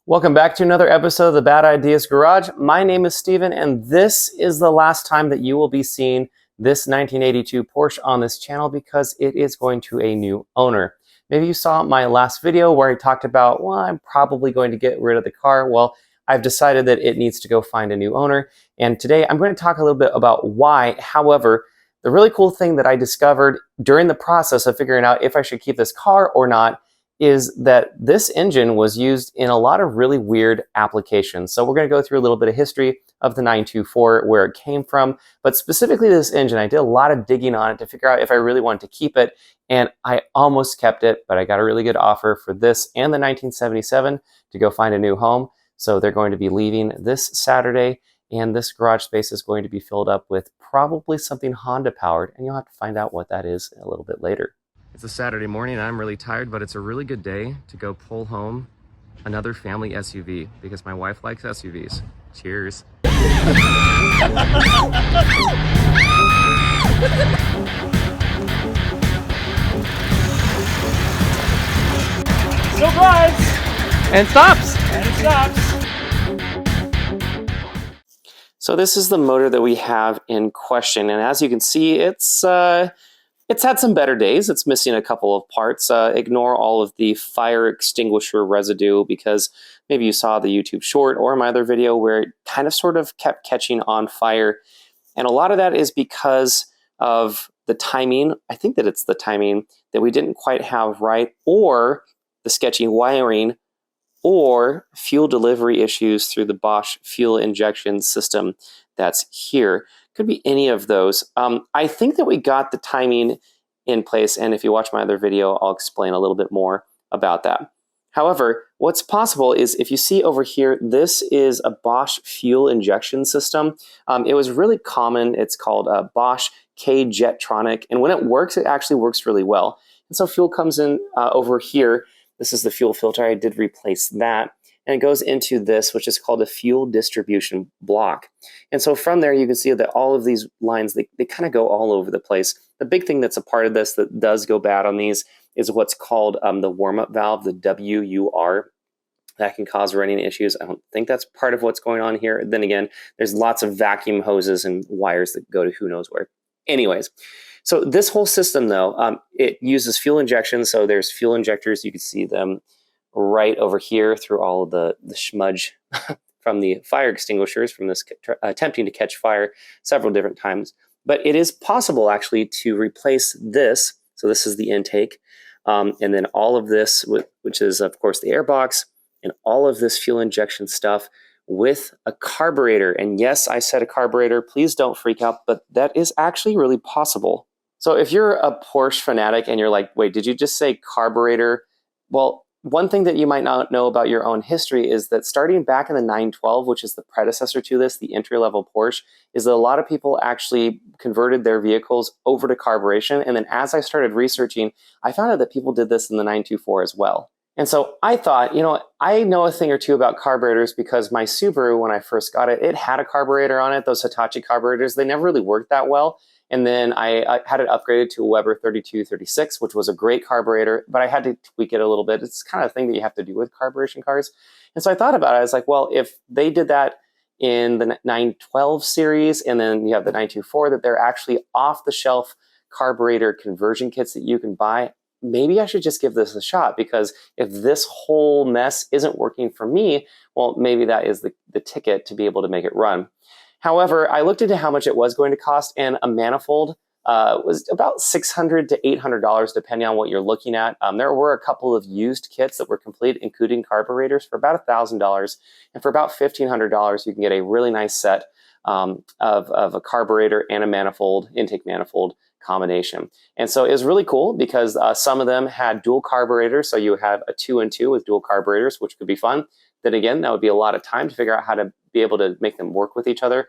Welcome back to another episode of the Bad Ideas Garage. My name is Steven, and this is the last time that you will be seeing this 1982 Porsche on this channel because it is going to a new owner. Maybe you saw my last video where I talked about, well, I'm probably going to get rid of the car. Well, I've decided that it needs to go find a new owner. And today I'm going to talk a little bit about why. However, the really cool thing that I discovered during the process of figuring out if I should keep this car or not is that this engine was used in a lot of really weird applications. So we're going to go through a little bit of history of the 924, where it came from, but specifically this engine, I did a lot of digging on it to figure out if I really wanted to keep it, and I almost kept it, but I got a really good offer for this and the 1977 to go find a new home. So they're going to be leaving this Saturday, and this garage space is going to be filled up with probably something Honda powered, and you'll have to find out what that is a little bit later. It's a Saturday morning and I'm really tired, but it's a really good day to go pull home another family SUV because my wife likes SUVs. Cheers. Still drives! And stops! And it stops! So this is the motor that we have in question, and as you can see, it's had some better days. It's missing a couple of parts. Ignore all of the fire extinguisher residue because maybe you saw the YouTube short or my other video where it kind of sort of kept catching on fire. And a lot of that is because of the timing. I think that it's the timing that we didn't quite have right, or the sketchy wiring, or fuel delivery issues through the Bosch fuel injection system that's here. Could be any of those. I think that we got the timing in place, and if you watch my other video, I'll explain a little bit more about that. However, what's possible is if you see over here, this is a Bosch fuel injection system. It was really common. It's called a Bosch K-Jetronic, and when it works, it actually works really well. And so fuel comes in over here. This is the fuel filter. I did replace that. And it goes into this, which is called a fuel distribution block. And so from there, you can see that all of these lines, they kind of go all over the place. The big thing that's a part of this that does go bad on these is what's called the warm-up valve, the WUR. That can cause running issues. I don't think that's part of what's going on here. Then again, there's lots of vacuum hoses and wires that go to who knows where. Anyways, so this whole system, though, it uses fuel injection. So there's fuel injectors. You can see them right over here through all of the smudge from the fire extinguishers from this attempting to catch fire several different times. But it is possible actually to replace this. So this is the intake. And then all of this, which is of course the air box, and all of this fuel injection stuff with a carburetor. And yes, I said a carburetor, please don't freak out, but that is actually really possible. So if you're a Porsche fanatic and you're like, wait, did you just say carburetor? Well, one thing that you might not know about your own history is that starting back in the 912, which is the predecessor to this, the entry-level Porsche, is that a lot of people actually converted their vehicles over to carburation. And then as I started researching, I found out that people did this in the 924 as well. And so I thought, you know, I know a thing or two about carburetors because my Subaru, when I first got it, it had a carburetor on it. Those Hitachi carburetors, they never really worked that well. And then I had it upgraded to a Weber 3236, which was a great carburetor, but I had to tweak it a little bit. It's kind of a thing that you have to do with carburation cars. And so I thought about it. I was like, well, if they did that in the 912 series, and then you have the 924, that they're actually off-the-shelf carburetor conversion kits that you can buy, maybe I should just give this a shot, because if this whole mess isn't working for me, well, maybe that is the ticket to be able to make it run. However, I looked into how much it was going to cost, and a manifold was about $600 to $800, depending on what you're looking at. There were a couple of used kits that were complete, including carburetors, for about $1,000. And for about $1,500, you can get a really nice set of a carburetor and a manifold, intake manifold combination. And so it was really cool because some of them had dual carburetors. So you have a 2-in-2 with dual carburetors, which could be fun. Then again, that would be a lot of time to figure out how to be able to make them work with each other.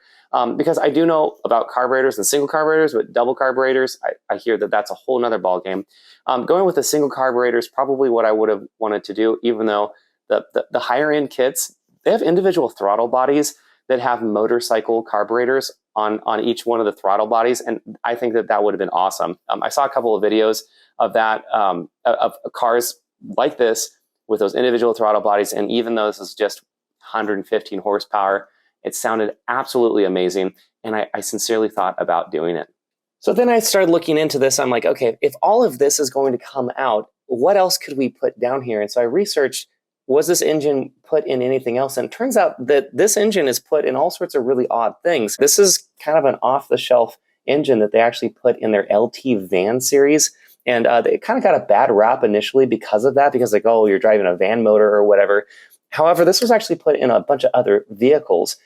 Because I do know about carburetors and single carburetors, but double carburetors, I hear that that's a whole nother ballgame. Going with a single carburetor is probably what I would have wanted to do, even though the higher end kits, they have individual throttle bodies that have motorcycle carburetors on each one of the throttle bodies. And I think that that would have been awesome. I saw a couple of videos of that, of cars like this with those individual throttle bodies. And even though this is just 115 horsepower, it sounded absolutely amazing. And I sincerely thought about doing it. So then I started looking into this. I'm like, okay, if all of this is going to come out, what else could we put down here? And so I researched, was this engine put in anything else? And it turns out that this engine is put in all sorts of really odd things. This is kind of an off-the-shelf engine that they actually put in their LT van series. And it kind of got a bad rap initially because of that, because like, oh, you're driving a van motor or whatever. However, this was actually put in a bunch of other vehicles,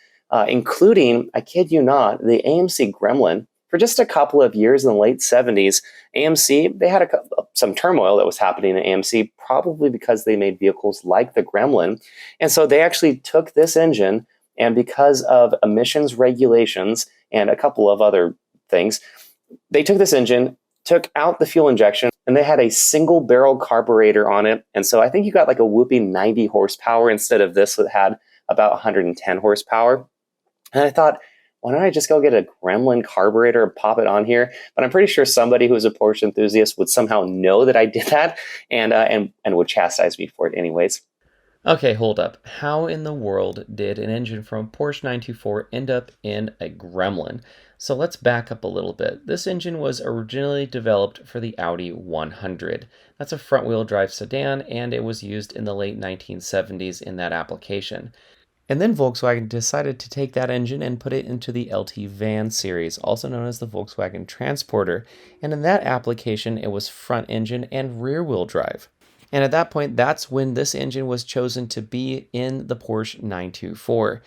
including, I kid you not, the AMC Gremlin. For just a couple of years in the late 70s, AMC, they had some turmoil that was happening at AMC, probably because they made vehicles like the Gremlin. And so they actually took this engine, and because of emissions regulations and a couple of other things, they took this engine, took out the fuel injection, and they had a single barrel carburetor on it. And so I think you got like a whooping 90 horsepower instead of this that had about 110 horsepower. And I thought, why don't I just go get a Gremlin carburetor and pop it on here? But I'm pretty sure somebody who's a Porsche enthusiast would somehow know that I did that and would chastise me for it anyways. Okay, hold up. How in the world did an engine from Porsche 924 end up in a Gremlin? So let's back up a little bit. This engine was originally developed for the Audi 100. That's a front-wheel drive sedan, and it was used in the late 1970s in that application. And then Volkswagen decided to take that engine and put it into the LT van series, also known as the Volkswagen Transporter. And in that application, it was front engine and rear wheel drive. And at that point, that's when this engine was chosen to be in the Porsche 924.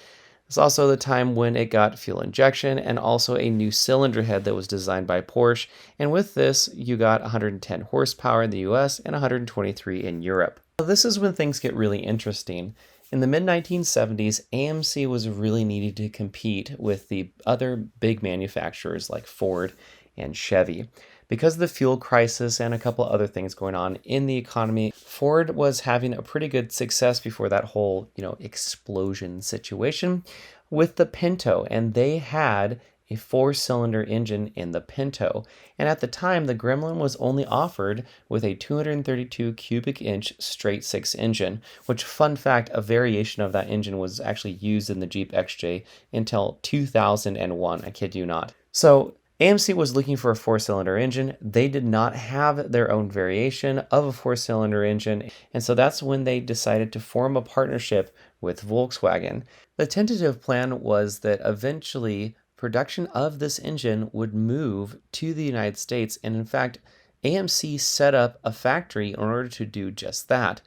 It's also the time when it got fuel injection and also a new cylinder head that was designed by Porsche. And with this, you got 110 horsepower in the US and 123 in Europe. So this is when things get really interesting. In the mid-1970s, AMC was really needed to compete with the other big manufacturers like Ford and Chevy. Because of the fuel crisis and a couple other things going on in the economy, Ford was having a pretty good success before that whole, explosion situation with the Pinto, and they had a 4-cylinder engine in the Pinto. And at the time, the Gremlin was only offered with a 232 cubic inch straight 6 engine, which, fun fact, a variation of that engine was actually used in the Jeep XJ until 2001. I kid you not. So AMC was looking for a 4-cylinder engine. They did not have their own variation of a 4-cylinder engine, and so that's when they decided to form a partnership with Volkswagen. The tentative plan was that eventually production of this engine would move to the United States, and in fact, AMC set up a factory in order to do just that.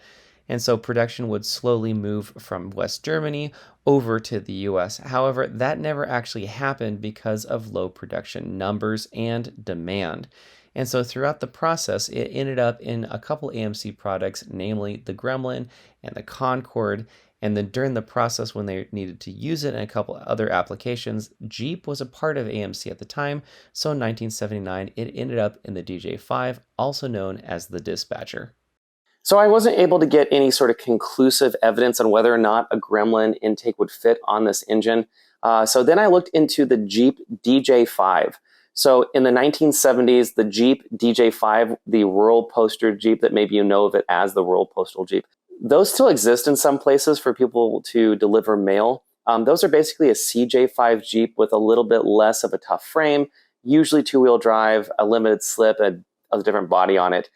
And so production would slowly move from West Germany over to the US. However, that never actually happened because of low production numbers and demand. And so throughout the process, it ended up in a couple AMC products, namely the Gremlin and the Concorde. And then during the process, when they needed to use it in a couple other applications, Jeep was a part of AMC at the time. So in 1979, it ended up in the DJ5, also known as the Dispatcher. So I wasn't able to get any sort of conclusive evidence on whether or not a Gremlin intake would fit on this engine. So then I looked into the Jeep DJ5. So in the 1970s, the Jeep DJ5, the rural postal Jeep that maybe you know of it as the rural postal Jeep, those still exist in some places for people to deliver mail. Those are basically a CJ5 Jeep with a little bit less of a tough frame, usually 2-wheel drive, a limited slip, and a different body on it.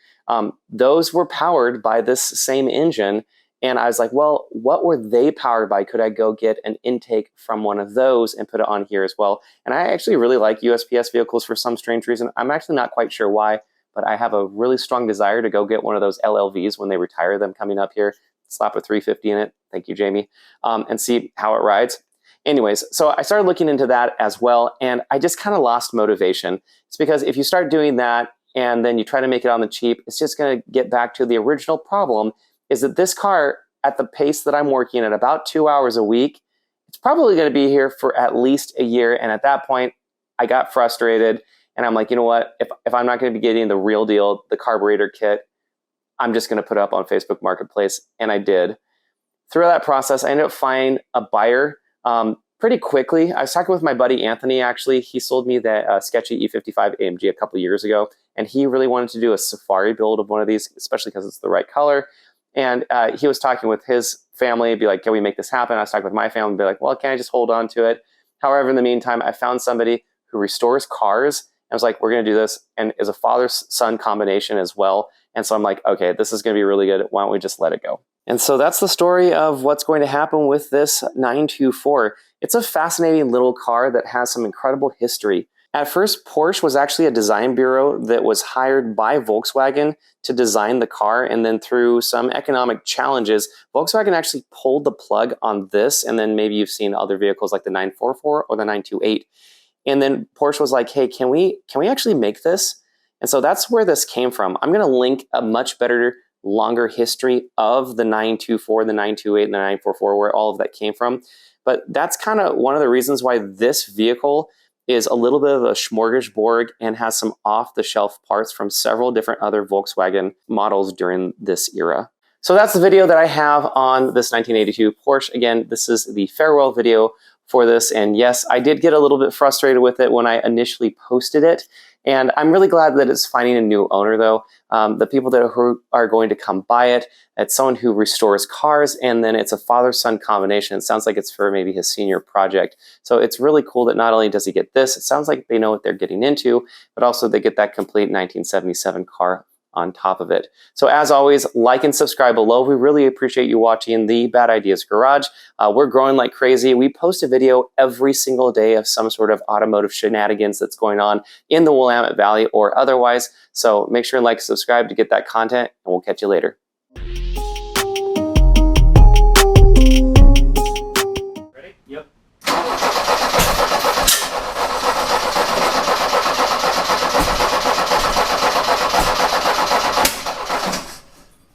Those were powered by this same engine. And I was like, well, what were they powered by? Could I go get an intake from one of those and put it on here as well? And I actually really like USPS vehicles for some strange reason. I'm actually not quite sure why, but I have a really strong desire to go get one of those LLVs when they retire them coming up here, slap a 350 in it. Thank you, Jamie. And see how it rides. Anyways, so I started looking into that as well. And I just kind of lost motivation. It's because if you start doing that, and then you try to make it on the cheap, it's just going to get back to the original problem, is that this car, at the pace that I'm working at about 2 hours a week, it's probably going to be here for at least a year. And at that point, I got frustrated. And I'm like, you know what? If I'm not going to be getting the real deal, the carburetor kit, I'm just going to put it up on Facebook Marketplace. And I did. Through that process, I ended up finding a buyer pretty quickly. I was talking with my buddy Anthony, actually. He sold me that sketchy E55 AMG a couple years ago. And he really wanted to do a safari build of one of these, especially because it's the right color. And he was talking with his family, be like, can we make this happen? I was talking with my family, be like, well, can I just hold on to it? However, in the meantime, I found somebody who restores cars. I was like, we're going to do this. And is a father-son combination as well. And so I'm like, okay, this is going to be really good. Why don't we just let it go? And so that's the story of what's going to happen with this 924. It's a fascinating little car that has some incredible history. At first, Porsche was actually a design bureau that was hired by Volkswagen to design the car. And then through some economic challenges, Volkswagen actually pulled the plug on this. And then maybe you've seen other vehicles like the 944 or the 928. And then Porsche was like, hey, can we actually make this? And so that's where this came from. I'm going to link a much better, longer history of the 924, the 928, and the 944, where all of that came from. But that's kind of one of the reasons why this vehicle is a little bit of a smorgasbord and has some off-the-shelf parts from several different other Volkswagen models during this era. So that's the video that I have on this 1982 Porsche. Again, this is the farewell video for this. And yes, I did get a little bit frustrated with it when I initially posted it. And I'm really glad that it's finding a new owner, though. The people that are going to come buy it, it's someone who restores cars, and then it's a father-son combination. It sounds like it's for maybe his senior project. So it's really cool that not only does he get this, it sounds like they know what they're getting into, but also they get that complete 1977 car on top of it. So as always, like and subscribe below. We really appreciate you watching the Bad Ideas Garage. We're growing like crazy. We post a video every single day of some sort of automotive shenanigans that's going on in the Willamette Valley or otherwise. So make sure and like and subscribe to get that content, and we'll catch you later.